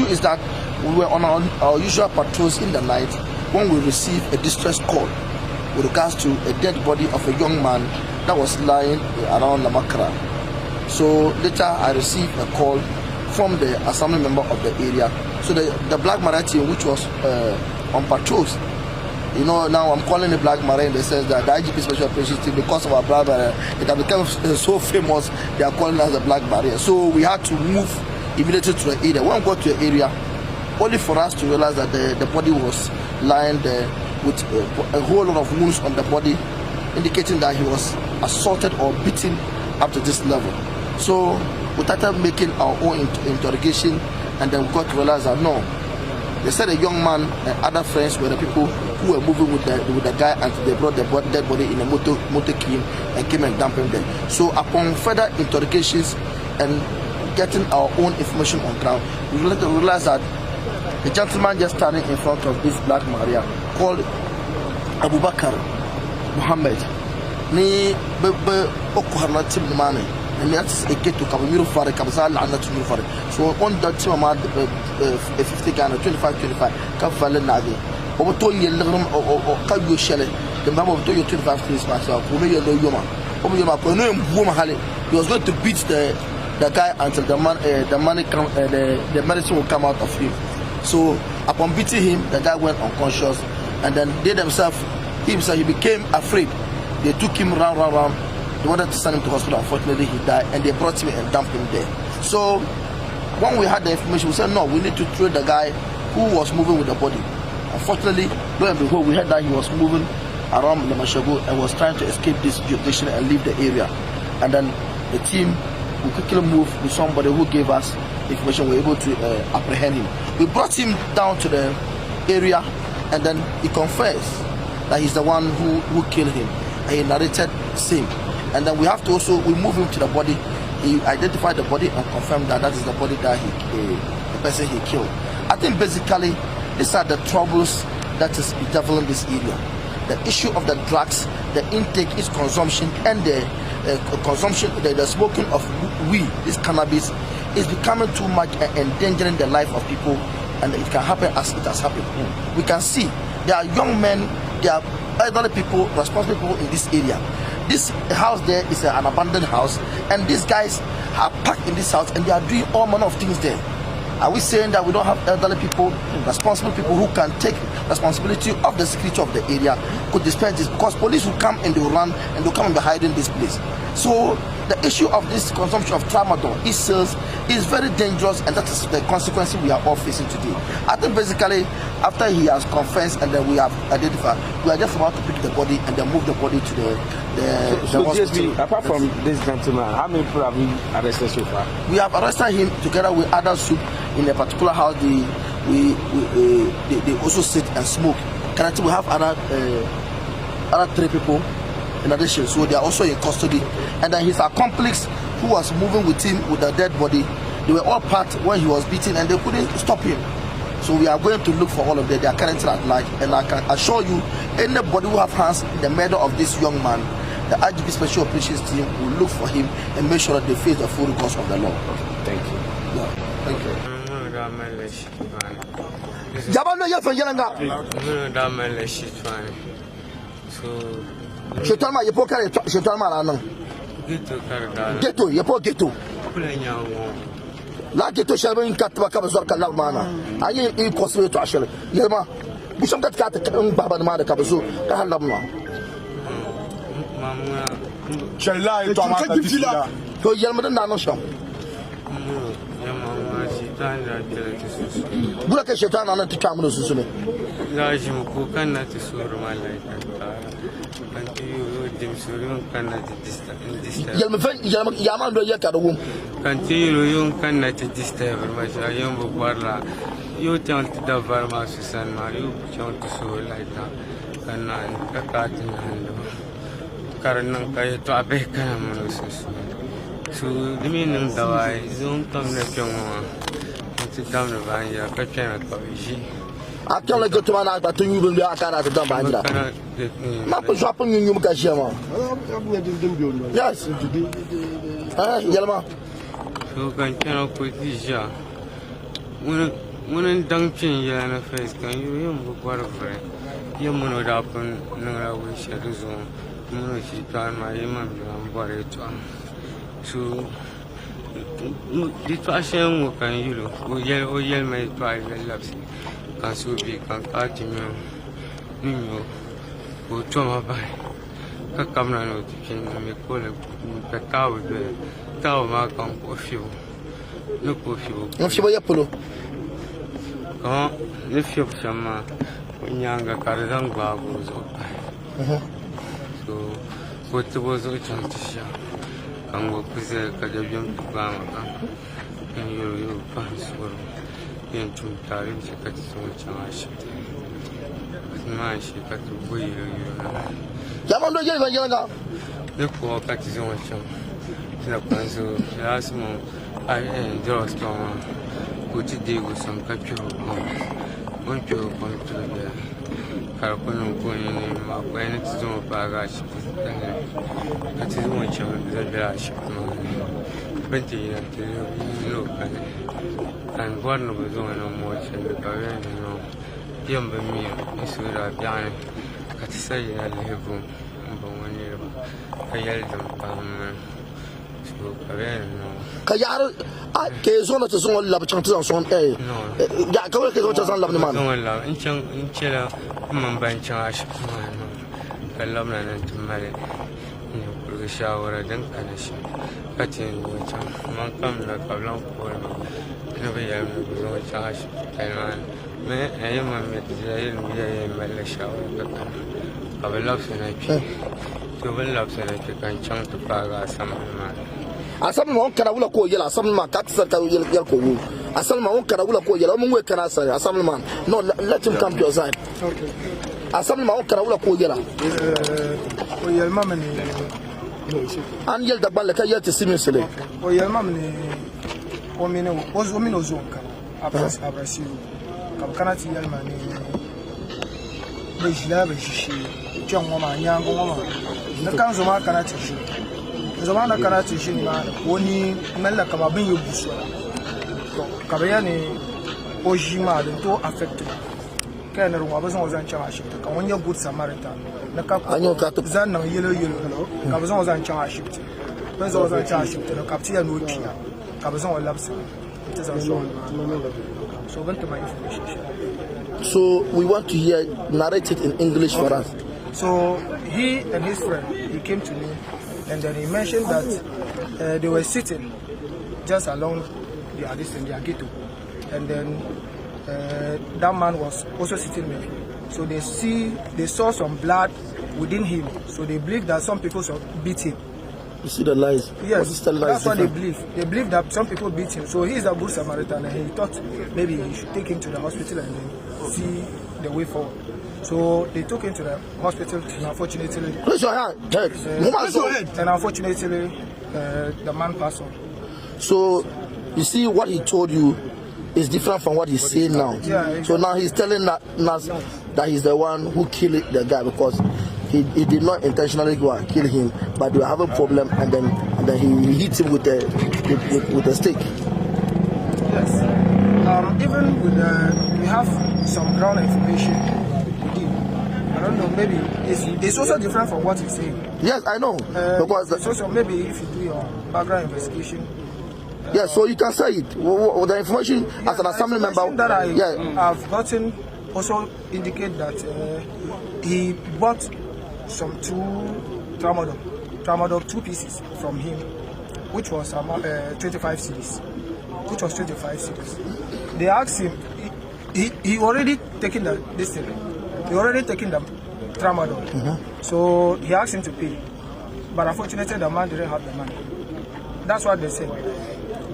issue is that we were on our usual patrols in the night when we received a distress call with regards to a dead body of a young man that was lying around Lamakra. So later I received a call from the assembly member of the area. So the Black Marine team, which was on patrols, you know, now I'm calling the Black Marine. They says that the IGP Special Taskforce team, because of our brother, it has become so famous, they are calling us the Black Marine. So we had to move immediately to the area. When we got to the area, only for us to realize that the body was lying there with a whole lot of wounds on the body, indicating that he was assaulted or beaten up to this level. So we started making our own interrogation, and then we got to realize that no, they said a young man and other friends were the people who were moving with the guy, and they brought the dead body in a motor clean and came and dumped him there. So upon further interrogations and getting our own information on ground, we realized that the gentleman just standing in front of this Black Maria called Abu Bakr Muhammad ni be okuharna tim mane, and that's a get to Kabamiru Fare Kabzal and not to Fare. So on that team 50 Ghana 25 Kafale Nadi over 2 years or Kagu Shelle, the member of 25 Christmas or Kumeya Yoma over Yoma Woman. He was going to beat the guy until the medicine will come out of him. So upon beating him, the guy went unconscious, and then they themselves, he became afraid. They took him round. They wanted to send him to hospital. Unfortunately, he died, and they brought him and dumped him there. So when we had the information, we said no, we need to treat the guy who was moving with the body. Unfortunately, lo and behold, we heard that he was moving around the Mashago and was trying to escape this jurisdiction and leave the area. And then the team, we quickly moved with somebody who gave us information. We were able to apprehend him. We brought him down to the area, and then he confessed that he's the one who killed him. And he narrated same. And then we have to also, we move him to the body. He identified the body and confirmed that that is the body that the person he killed. I think basically these are the troubles that is bedeviling this area. The issue of the drugs, the intake, its consumption, and the consumption, the smoking of weed, this cannabis, is becoming too much and endangering the life of people, and it can happen as it has happened. We can see there are young men, there are elderly people, responsible people in this area. This house there is an abandoned house, and these guys are packed in this house, and they are doing all manner of things there. Are we saying that we don't have elderly people, responsible people who can take responsibility of the security of the area, could dispense this? Because police will come and they will run and they'll come and be hiding this place. So the issue of this consumption of tramadol, sales, is very dangerous, and that is the consequence we are all facing today. I think basically after he has confessed and then we have identified, we are just about to pick the body and then move the body to the hospital. Apart from this gentleman, how many people have you arrested so far? We have arrested him together with other soup in a particular house. They also sit and smoke. Currently we have other 3 people in addition, so they are also in custody. And then his accomplice who was moving with him with the dead body, they were all part when he was beaten and they couldn't stop him. So we are going to look for all of them. They are currently at large, and I can assure you, anybody who have hands in the murder of this young man, the IGP Special Operations team will look for him and make sure that they face the full course of the law. Thank you. Yeah, thank you. Shetalma, you poke Shetalma. Ghetto, you poke ghetto. La ghetto shall be in Katabakabazor Kalamana. I ain't in Cosway to Ashel. Yelma, we some that cat Baba Mada Kabazu, Kahalama. Shall lie to Amaka. So Yelma Nano Sham. Look at Shetan on the Camus. Lajim Kukan to Surma like Yaman Yakadum. Continue, you cannot disturb much. I am Bubarla. You turn to the Varma Susanma, you turn to so like that. And I got in hand. Karanaka to Abeka. So the meaning the way, don't come like your one. It's down the Vanya, but cannot cover. I can't go to an but to you will be a car at the dump. Map shopping in Yumkashama. Yes, Yelma. You can cannot put this jar. Mun dunkin ya na face kan yu bu kwar fre. Yo mun da pun na we shadu zo. Mun shi tan ma yiman am bare to. So di to ashen wo kan yulo. O yel mai to ai labs. Kan so bi kan ka ti mi o to ma ba. Ka kamna no ti ken me ko le ka ka wo be. Ta ma kan ko fiu. No ko fiu. No fiu ya polo. Quand les filles chama nyanga karzan gbago zo so kote bozo chantisha kango kuze kajabiyam tubama kan yo pansoro yen tumtari chakati so chamashi ma shi katu boye yo Jamon do yel yanga ne ko kati so cham sina panso yasmo ai endros toma kuti digo sam kapyo on pyo kon to de karkono ko ni ma ko ni tzo pa ga shi tanga ati zo mo chama da bra shi ma benti na te no kan guarno be zo no mo che de ka ve no yamba mi isura biane kati sai ya levo mbo woni ba kayal dum pam so ka ve no kayar a ke zona ta zona lab chan ta son ya kawai ke zona ta zona lab ne man zona lab in cela man ban chan ashi kuma no kallam nan tumare ne ku shawara dan kana shi katin wancan man kam na kablan ko ne bai ya mu zona chan ashi kalman me ayyama me tijayil mu ya malla shawara ka kablan sai fi to ballan sai kan chan ta fara sama man asam ma kana wula ko yela asam ma ka tsar ka yel ko wu asam ma kana wula ko yela mun we kana sa asam ma no let him come to your side okay asam ma kana wula ko yela o yel ma mani an yel da balle ka yel te simin sele o yel ma mani o mino zonka abrasiru kana ti yel ma ni be jila be shishi chongo ma nyango ma na kan zo ma kana ti shi zamana kana ce shi ma wani mallaka babin ya busu to kabaya ne o shi ma da to affect kai na ruwa ba zan wazan cewa shi ta kan wani good samaritan na ka zan nan yelo ka ba zan wazan cewa shi ba zan wazan cewa shi ta ka tiya no kiya ka ba zan wazan labsa ta zan so ban ta mai information so we want to hear narrated in English for us. So he and his friend, he came to me. And then he mentioned that they were sitting just along their ghetto. And then that man was also sitting with him. So they saw some blood within him. So they believe that some people beat him. You see the lies? Yes, that's what they believe. They believe that some people beat him. So he is a good Samaritan and he thought maybe he should take him to the hospital and then see the way forward. So they took him to the hospital, and unfortunately, raise your hand. And unfortunately, the man passed on. So you see what he told you is different from what he's saying now. Yeah, so now he's telling us that he's the one who killed the guy because he did not intentionally go and kill him, but they were having a problem and then he hit him with a stick. Yes. Even with we have some ground information. I don't know, maybe it's also different from what he's saying. Yes, I know. Because it's also maybe if you do your background investigation. Yeah, so you can say it. The information as an assembly member that I've gotten also indicate that he bought some tramadol 2 pieces from him, which was 25 cedis. Which was 25 cedis. They asked him, he already taken this thing. He already taken the tramadol. So he asked him to pay. But unfortunately, the man didn't have the money. That's what they said.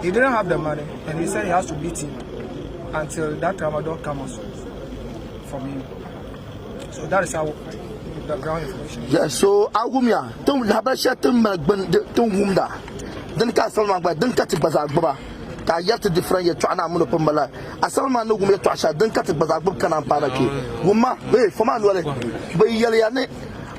He didn't have the money, and he said he has to beat him until that tramadol comes from him. So that is how the ground information. Yeah, so Agumia, don't have a shot to Munda. Then Castle Magba, then cut it Bazagba. Ka yat different ye twana muno pambala asalma no gume to asha dan kat bazagbu kana paraki gumma foma no le be yele ya ne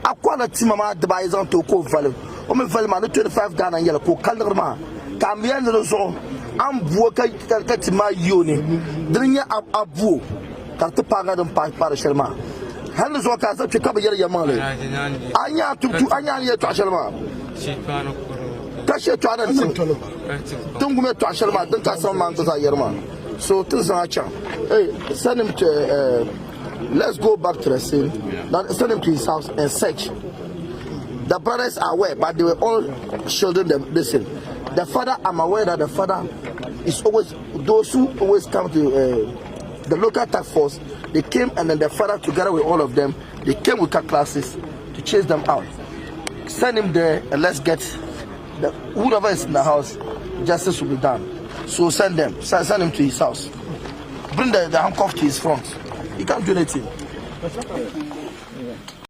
akwala timama de bayizan to ko vale o me vale ma no 25 Ghana yele ko kalderma kambian no so Ambuo katima yoni. Drinya abuo. Karte paga dem para shelma. Hanno zo ka sa chika bayar yamale. Anya tutu anya ye to shelma. Kashe to anan sin. Tungume to shelma dan ka san man to sa yerma. So things are changed. Hey, send him to let's go back to the scene. Now send him to his house and search. The brothers are aware, but they were all shielding them. Listen, the father, I'm aware that the father is always, those who always come to the local task force, they came and then the father together with all of them, they came with car classes to chase them out. Send him there and let's get whoever is in the house, justice will be done. So send him to his house. Bring the handcuff to his front. He can't do anything.